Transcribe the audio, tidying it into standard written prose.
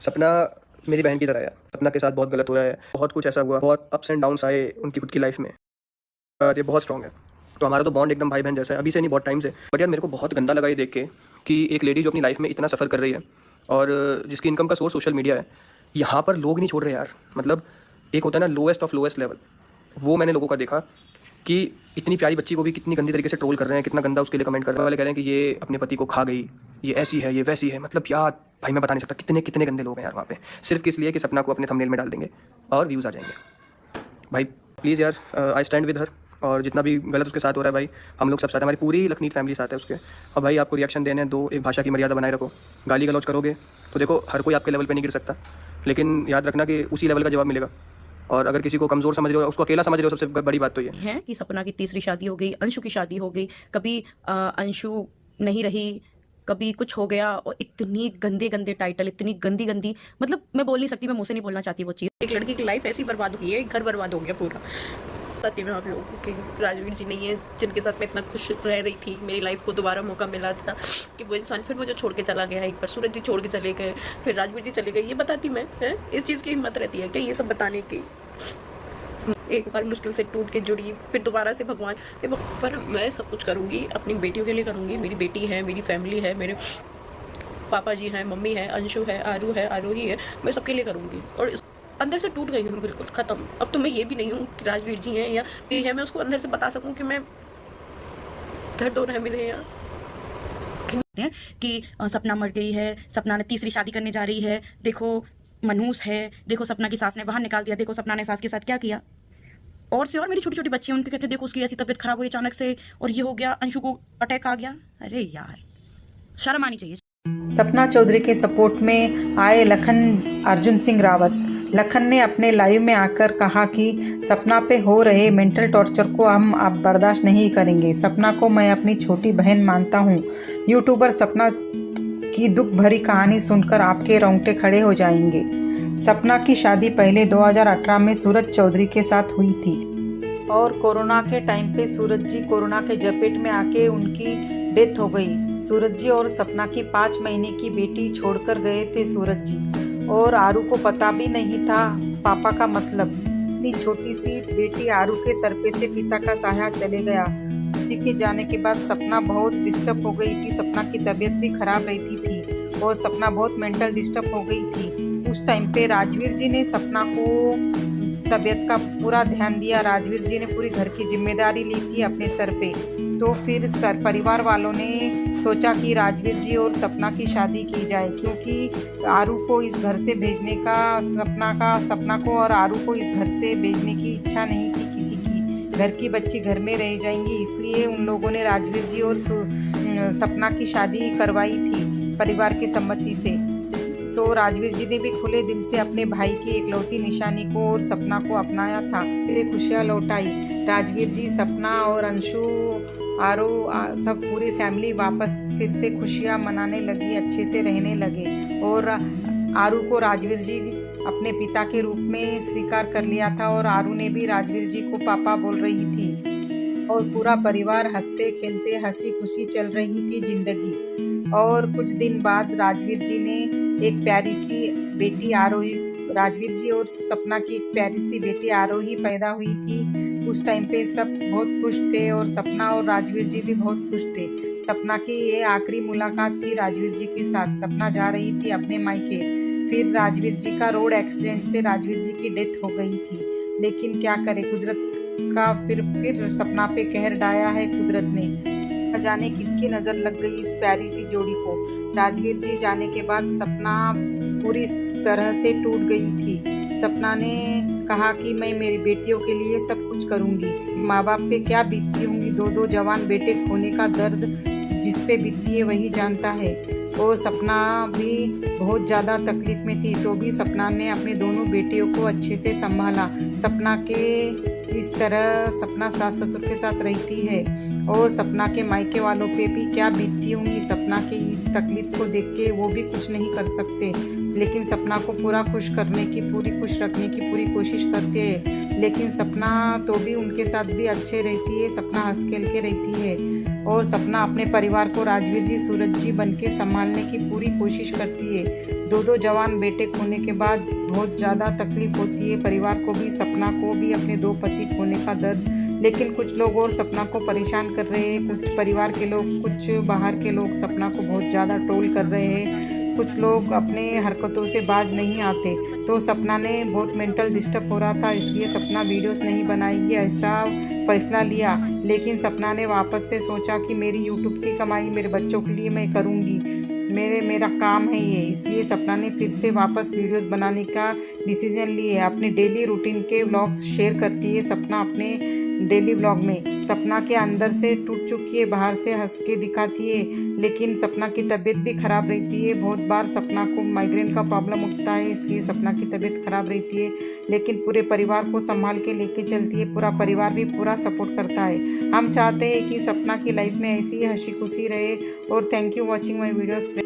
सपना मेरी बहन की तरह है। सपना के साथ बहुत गलत हो रहा है, बहुत कुछ ऐसा हुआ, बहुत अप्स एंड डाउन्स आए उनकी खुद की लाइफ में। ये बहुत स्ट्रॉन्ग है, तो हमारा तो बॉन्ड एकदम भाई बहन जैसा है, अभी से नहीं बहुत टाइम से। बट यार मेरे को बहुत गंदा लगा ये देख के कि एक लेडी जो अपनी लाइफ में इतना सफ़र कर रही है और जिसकी इनकम का सोर्स सोशल मीडिया है, यहाँ पर लोग नहीं छोड़ रहे यार। मतलब एक होता है ना लोएस्ट ऑफ लोएस्ट लेवल, वो मैंने लोगों का देखा कि इतनी प्यारी बच्ची को भी कितनी गंदी तरीके से ट्रोल कर रहे हैं, कितना गंदा उसके लिए कमेंट कर रहे हैं। वाले कह रहे हैं कि ये अपने पति को खा गई, ये ऐसी है, ये वैसी है। मतलब यार भाई मैं बता नहीं सकता कितने कितने गंदे लोग हैं यार वहाँ पे, सिर्फ इसलिए कि सपना को अपने थंबनेल में डाल देंगे और व्यूज़ आ जाएंगे। भाई प्लीज़ यार, आई स्टैंड विद हर, और जितना भी गलत उसके साथ हो रहा है भाई, हम लोग सब साथ हैं, हमारी पूरी लखनीत फैमिली साथ है उसके। और भाई आपको रिएक्शन देने दो, एक भाषा की मर्यादा बनाए रखो। गाली गलौज करोगे तो देखो हर कोई आपके लेवल पे नहीं गिर सकता, लेकिन याद रखना कि उसी लेवल का जवाब मिलेगा। और अगर किसी को कमज़ोर समझ रहे हो, उसको अकेला समझ रहे हो, सबसे बड़ी बात तो ये है कि सपना की तीसरी शादी हो गई, अंशु की शादी हो गई, कभी अंशु नहीं रही, कभी कुछ हो गया, और इतनी गंदे गंदे टाइटल, इतनी गंदी गंदी, मतलब मैं बोल नहीं सकती, मैं मुंह से नहीं बोलना चाहती वो चीज़। एक लड़की की लाइफ ऐसी बर्बाद हो गई है, एक घर बर्बाद हो गया पूरा। बताती मैं आप लोगों को कि राजवीर जी नहीं है जिनके साथ मैं इतना खुश रह रही थी, मेरी लाइफ को दोबारा मौका मिला था कि वो इंसान फिर मुझे छोड़ के चला गया। एक बार सूरज जी छोड़ के चले गए, फिर राजवीर जी चले गए, ये बताती मैं है? इस चीज़ की हिम्मत रहती है क्या ये सब बताने की? एक बार मुश्किल से टूट के जुड़ी, फिर दोबारा से भगवान के पर मैं सब कुछ करूँगी, अपनी बेटियों के लिए करूँगी। मेरी बेटी है, मेरी फैमिली है, मेरे पापा जी हैं, मम्मी है, अंशु है, आरोही है, मैं सबके लिए करूँगी। और अंदर से टूट गई हूँ, बिल्कुल ख़त्म। अब तो मैं ये भी नहीं हूँ कि राजवीर जी हैं या ये है, मैं उसको अंदर से बता सकूँ कि मैं दर्द हो रहा है मेरे यहाँ कि सपना मर गई है, सपना ने तीसरी शादी करने जा रही है, देखो मनहूस है, देखो सपना की सास ने बाहर निकाल दिया, देखो सपना ने सास के साथ क्या किया। और से और मेरी छोटी छोटी बच्ची हैं, उनके कहते देखो उसकी ऐसी तबीयत खराब हुई अचानक से, और ये हो गया, अंशु को अटैक आ गया। अरे यार शर्म आनी चाहिए। सपना चौधरी के सपोर्ट में आए लखन अर्जुन सिंह रावत। लखन ने अपने लाइव में आकर कहा कि सपना पे हो रहे मेंटल टॉर्चर को हम अब बर्दाश्त नहीं करेंगे। सपना को मैं अपनी छोटी बहन मानता हूँ। यूट्यूबर सपना की दुख भरी कहानी सुनकर आपके रोंगटे खड़े हो जाएंगे। सपना की शादी पहले 2018 में सूरज चौधरी के साथ हुई थी और कोरोना के टाइम पे सूरज जी कोरोना के जपेट में आके उनकी डेथ हो गई। सूरज जी और सपना की 5 महीने की बेटी छोड़कर गए थे सूरज जी, और आरू को पता भी नहीं था पापा का मतलब। इतनी छोटी सी बेटी आरू के सर पे से पिता का साया चले गया। जी के जाने के बाद सपना बहुत डिस्टर्ब हो गई थी। सपना की तबीयत भी खराब रहती थी और सपना बहुत मेंटल डिस्टर्ब हो गई थी। उस टाइम पे राजवीर जी ने सपना को तबीयत का पूरा ध्यान दिया। राजवीर जी ने पूरी घर की जिम्मेदारी ली थी अपने सर पे। तो फिर परिवार वालों ने सोचा कि राजवीर जी और सपना की शादी की जाए, क्योंकि आरू को इस घर से भेजने का सपना को और आरू को इस घर से भेजने की इच्छा नहीं थी किसी की। घर की बच्ची घर में रह जाएंगी, इसलिए उन लोगों ने राजवीर जी और सपना की शादी करवाई थी परिवार की सम्मति से। तो राजवीर जी ने भी खुले दिल से अपने भाई की इकलौती निशानी को और सपना को अपनाया था। खुशियाँ लौटाई। राजवीर जी, सपना और अंशु, आरू सब पूरी फैमिली वापस फिर से खुशियाँ मनाने लगी, अच्छे से रहने लगे। और आरू को राजवीर जी अपने पिता के रूप में स्वीकार कर लिया था और आरू ने भी राजवीर जी को पापा बोल रही थी। और पूरा परिवार हंसते खेलते हंसी खुशी चल रही थी जिंदगी। और कुछ दिन बाद राजवीर जी ने एक प्यारी सी बेटी आरोही, राजवीर जी और सपना की एक प्यारी सी बेटी आरोही पैदा हुई थी। उस टाइम पे सब बहुत खुश थे और सपना और राजवीर जी भी बहुत खुश थे। सपना की ये आखिरी मुलाकात थी राजवीर जी के साथ। सपना जा रही थी अपने मायके। फिर राजवीर जी का रोड एक्सीडेंट से राजवीर जी की डेथ हो गई थी। लेकिन क्या करे, कुदरत का फिर सपना पे कहर डाया है कुदरत ने। जाने किसकी नजर लग गई इस प्यारी सी जोड़ी को। राजवीर जी जाने के बाद सपना पूरी तरह से टूट गई थी। सपना ने कहा कि मैं मेरी बेटियों के लिए सब कुछ करूंगी। माँ बाप पे क्या बीतती होंगी, दो जवान बेटे खोने का दर्द जिस पे बीतती है वही जानता है। और सपना भी बहुत ज़्यादा तकलीफ में थी, तो भी सपना ने अपने दोनों बेटियों को अच्छे से संभाला। सपना के इस तरह सपना सास ससुर के साथ रहती है और सपना के मायके वालों पे भी क्या बीतती होंगी। सपना की इस तकलीफ को देख के वो भी कुछ नहीं कर सकते, लेकिन सपना को पूरा खुश करने की, पूरी खुश रखने की पूरी कोशिश करते हैं। लेकिन सपना तो भी उनके साथ भी अच्छे रहती है, सपना हंस खेल के रहती है। और सपना अपने परिवार को राजवीर जी सूरज जी बन के संभालने की पूरी कोशिश करती है। दो जवान बेटे खोने के बाद बहुत ज़्यादा तकलीफ होती है परिवार को भी, सपना को भी, अपने 2 पति खोने का दर्द। लेकिन कुछ लोग और सपना को परेशान कर रहे हैं, कुछ परिवार के लोग, कुछ बाहर के लोग सपना को बहुत ज़्यादा ट्रोल कर रहे हैं। कुछ लोग अपने हरकतों से बाज नहीं आते। तो सपना ने बहुत मेंटल डिस्टर्ब हो रहा था, इसलिए सपना वीडियोस नहीं बनाएगी ऐसा फैसला लिया। लेकिन सपना ने वापस से सोचा कि मेरी यूट्यूब की कमाई मेरे बच्चों के लिए मैं करूँगी, मेरा काम है ये। इसलिए सपना ने फिर से वापस वीडियोस बनाने का डिसीजन लिए। अपने डेली रूटीन के व्लॉग्स शेयर करती है सपना अपने डेली व्लॉग में। सपना के अंदर से टूट चुकी है, बाहर से हंस के दिखाती है, लेकिन सपना की तबीयत भी खराब रहती है। बहुत बार सपना को माइग्रेन का प्रॉब्लम उठता है, इसलिए सपना की तबीयत खराब रहती है, लेकिन पूरे परिवार को संभाल के लेके चलती है। पूरा परिवार भी पूरा सपोर्ट करता है। हम चाहते हैं कि सपना की लाइफ में ऐसी ही हंसी खुशी रहे। और thank you watching my videos.